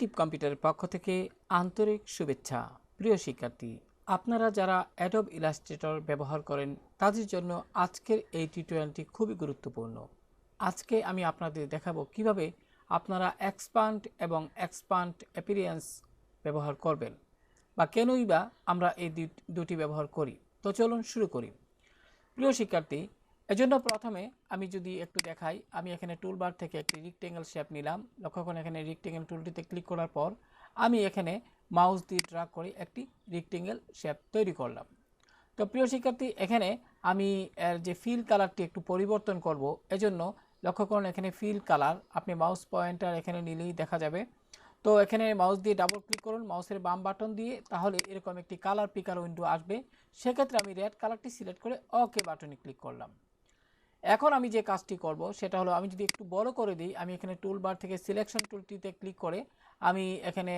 Creative কম্পিউটারের পক্ষ থেকে আন্তরিক শুভেচ্ছা। প্রিয় শিক্ষার্থী, আপনারা যারা অ্যাডোব ইলাস্ট্রেটর ব্যবহার করেন তাদের জন্য আজকের এই টিউটোরিয়ালটি খুবই গুরুত্বপূর্ণ। আজকে আমি আপনাদের দেখাবো কিভাবে আপনারা এক্সপান্ড এবং এক্সপান্ড অ্যাপিয়ারেন্স ব্যবহার করবেন বা কেনই বা আমরা এই দুটি ব্যবহার করি। তো চলুন শুরু করি। প্রিয় শিক্ষার্থী, এজন্য প্রথমে আমি যদি একটু দেখাই, আমি এখানে টুলবার থেকে একটি রেক্টেঙ্গেল শেপ নিলাম। লক্ষ্য করুন এখানে রেক্টেঙ্গেল টুলটিতে ক্লিক করার পর আমি এখানে মাউস দিয়ে ড্র্যাগ করে একটি রেক্টেঙ্গেল শেপ তৈরি করলাম। তো প্রিয় শিক্ষার্থী, এখানে আমি এর যে ফিল কালারটি একটু পরিবর্তন করব। এজন্য লক্ষ্য করুন এখানে ফিল কালার, আপনি মাউস পয়েন্টার এখানে নিলেই দেখা যাবে। তো এখানে মাউস দিয়ে ডাবল ক্লিক করুন, মাউসের বাম বাটন দিয়ে, তাহলে এরকম একটি কালার পিকার উইন্ডো আসবে। সেক্ষেত্রে আমি রেড কালারটি সিলেক্ট করে ওকে বাটনে ক্লিক করলাম। এখন আমি যে কাজটি করব সেটা হলো, আমি যদি একটু বড় করে দিই, আমি এখানে টুলবার থেকে সিলেকশন টুলটিতে ক্লিক করে আমি এখানে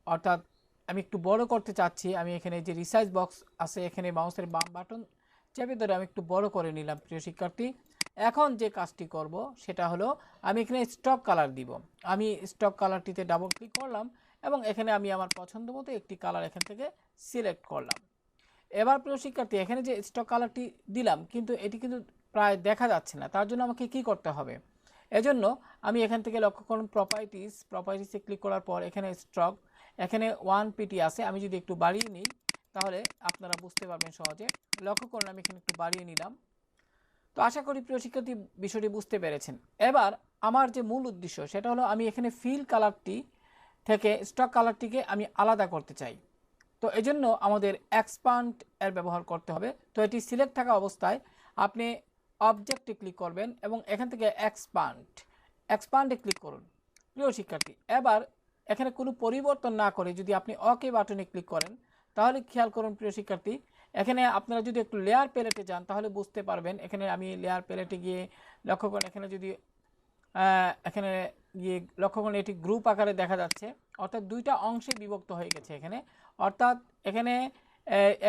অর্থাৎ আমি একটু বড় করতে চাচ্ছি। আমি এখানে যে রিসাইজ বক্স আছে এখানে মাউসের বাম বাটন চেপে ধরে আমি একটু বড় করে নিলাম। প্রিয় শিক্ষার্থী, এখন যে কাজটি করব সেটা হলো, আমি এখানে স্টক কালার দিব। আমি স্টক কালারটিতে ডাবল ক্লিক করলাম এবং এখানে আমি আমার পছন্দ মতো একটি কালার এখান থেকে সিলেক্ট করলাম। এবার প্রিয় শিক্ষার্থী, এখানে যে স্টক কালারটি দিলাম কিন্তু এটি কিন্তু প্রায় দেখা যাচ্ছে না। তার জন্য আমাকে কি করতে হবে? এজন্য আমি এখান থেকে লক্ষ্য করুন প্রপার্টিসে ক্লিক করার পর এখানে স্টক, এখানে 1pt আছে। আমি যদি একটু বাড়িয়ে নিই তাহলে আপনারা বুঝতে পারবেন সহজে। লক্ষ্য করুন আমি এখানে একটু বাড়িয়ে নিলাম। তো আশা করি প্রিয় শিক্ষার্থী বিষয়টি বুঝতে পেরেছেন। এবার আমার যে মূল উদ্দেশ্য সেটা হলো, আমি এখানে ফিল কালারটি থেকে স্টক কালারটিকে আমি আলাদা করতে চাই। তো এজন্য আমাদের এক্সপান্ড এর ব্যবহার করতে হবে। তো এটি সিলেক্ট থাকা অবস্থায় আপনি অবজেক্টে ক্লিক করবেন এবং এখান থেকে এক্সপান্ডে ক্লিক করুন। প্রিয় শিক্ষার্থী, এবার এখানে কোনো পরিবর্তন না করে যদি আপনি ওকে বাটনে ক্লিক করেন তাহলে খেয়াল করুন প্রিয় শিক্ষার্থী, এখানে আপনারা যদি একটু লেয়ার প্যালেটে যান তাহলে বুঝতে পারবেন। এখানে আমি লেয়ার প্যালেটে গিয়ে লক্ষ্য করেন, এখানে যদি এখানে গিয়ে লক্ষ্য করুন এটি গ্রুপ আকারে দেখা যাচ্ছে, অর্থাৎ দুইটা অংশে বিভক্ত হয়ে গেছে এখানে। অর্থাৎ এখানে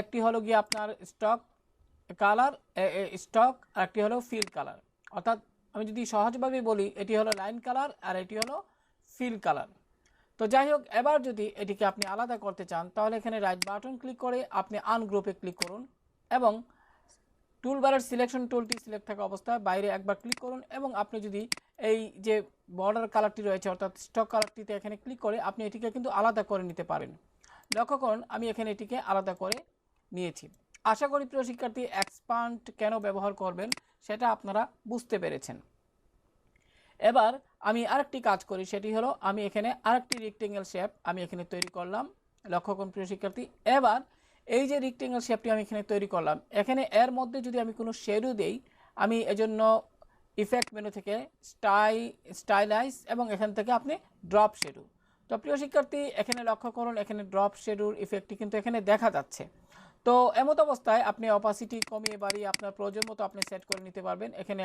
একটি হলো গিয়ে আপনার স্টক কালার স্টক, আর একটি হলো ফিল কালার। অর্থাৎ আমি যদি সহজভাবে বলি, এটি হলো লাইন কালার আর এটি হলো ফিল কালার। তো যাই হোক, এবার যদি এটিকে আপনি আলাদা করতে চান তাহলে এখানে রাইট বাটন ক্লিক করে আপনি আনগ্রুপে ক্লিক করুন এবং টুলবারের সিলেকশন টুলটি সিলেক্ট থাকা অবস্থায় বাইরে একবার ক্লিক করুন এবং আপনি যদি এই যে বর্ডার কালারটি রয়েছে অর্থাৎ স্টক কালারটিতে এখানে ক্লিক করে আপনি এটিকে কিন্তু আলাদা করে নিতে পারেন। লক্ষ্য করুন আমি এখানে এটিকে আলাদা করে নিয়েছি। আশা করি প্রিয় শিক্ষার্থী, এক্সপান্ড কেন ব্যবহার করবেন সেটা আপনারা বুঝতে পেরেছেন। এবার আমি আরেকটি কাজ করি, সেটি হলো আমি এখানে আরেকটি রেক্টেঙ্গেল শেপ আমি এখানে তৈরি করলাম। লক্ষ্য করুন প্রিয় শিক্ষার্থী, এবার এই যে রেক্টেঙ্গেল শেপটি আমি এখানে তৈরি করলাম, এখানে এর মধ্যে যদি আমি কোনো শেডো দেই, আমি এজন্য ইফেক্ট মেনু থেকে স্টাইলাইজ এবং এখান থেকে আপনি ড্রপ শেডো। তো প্রিয় শিক্ষার্থী, এখানে লক্ষ্য করুন এখানে ড্রপ শেডোর ইফেক্টটি কিন্তু এখানে দেখা যাচ্ছে। তো এমত অবস্থায় আপনি অপাসিটি কমিয়ে বাড়িয়ে আপনার প্রয়োজন মতো আপনি সেট করে নিতে পারবেন। এখানে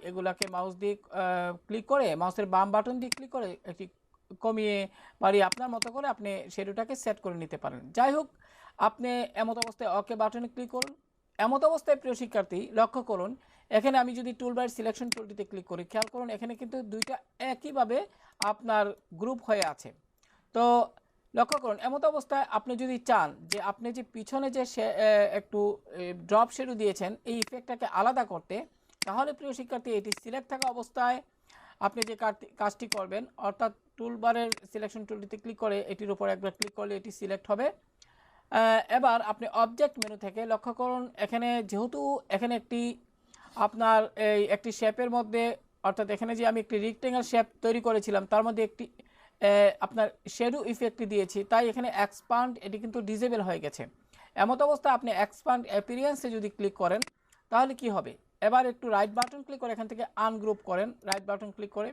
এগুলাকে মাউস দিয়ে ক্লিক করে, মাউসের বাম বাটন দিয়ে ক্লিক করে একটি কমিয়ে বাড়িয়ে আপনার মতো করে আপনি শেডোটাকে সেট করে নিতে পারেন। যাই হোক, আপনি এমত অবস্থায় ওকে বাটনে ক্লিক করুন। এমত অবস্থায় প্রিয় শিক্ষার্থী লক্ষ্য করুন, এখানে আমি যদি টুলবার সিলেকশন টুলটিতে ক্লিক করি, খেয়াল করুন এখানে কিন্তু দুইটা একইভাবে আপনার গ্রুপ হয়ে আছে। তো লক্ষ্য করুন এমত অবস্থায় আপনি যদি চান যে আপনি যে পিছনে যে একটু ড্রপ শেডো দিয়েছেন এই ইফেক্টটাকে আলাদা করতে, তাহলে প্রিয় শিক্ষার্থী এটি সিলেক্ট থাকা অবস্থায় আপনি যে কাজটি করবেন, অর্থাৎ টুলবারের সিলেকশন টুলটিতে ক্লিক করে এটির উপর একবার ক্লিক করলে এটি সিলেক্ট হবে। এবার আপনি অবজেক্ট মেনু থেকে লক্ষ্য করুন, এখানে যেহেতু এখানে একটি আপনার এই একটি শেপের মধ্যে, অর্থাৎ এখানে যে আমি একটি রেক্টেঙ্গেল শেপ তৈরি করেছিলাম তার মধ্যে একটি আপনার শেডো ইফেক্টটি দিয়েছি, তাই এখানে এক্সপান্ড এটি কিন্তু ডিসেবল হয়ে গেছে। এমত অবস্থায় আপনি এক্সপান্ড অ্যাপিয়ারেন্সে যদি ক্লিক করেন তাহলে কি হবে? এবার একটু রাইট বাটন ক্লিক করে এখান থেকে আনগ্রুপ করেন, রাইট বাটন ক্লিক করে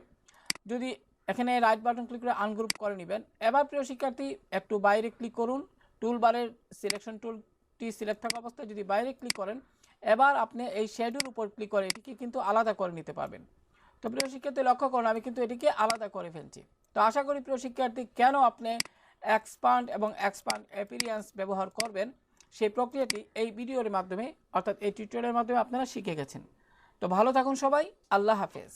যদি এখানে রাইট বাটন ক্লিক করে আনগ্রুপ করে নেবেন। এবার প্রিয় শিক্ষার্থী একটু বাইরে ক্লিক করুন, টুলবারের সিলেকশন টুলটি সিলেক্ট থাকা অবস্থায় যদি বাইরে ক্লিক করেন, এবার আপনি এই শেডোর উপর ক্লিক করে এটিকে কিন্তু আলাদা করে নিতে পারবেন। তো প্রিয় শিক্ষার্থী লক্ষ্য করুন আমি কিন্তু এটিকে আলাদা করে ফেলছি। তো আশা করি প্রিয় শিক্ষার্থী কেন আপনি এক্সপান্ড এবং এক্সপান্ড অ্যাপিয়ারেন্স ব্যবহার করবেন সেই প্রক্রিয়াটি এই ভিডিওর মাধ্যমে অর্থাৎ এই টিউটোরিয়ালের মাধ্যমে আপনারা শিখে গেছেন। তো ভালো থাকুন সবাই, আল্লাহ হাফেজ।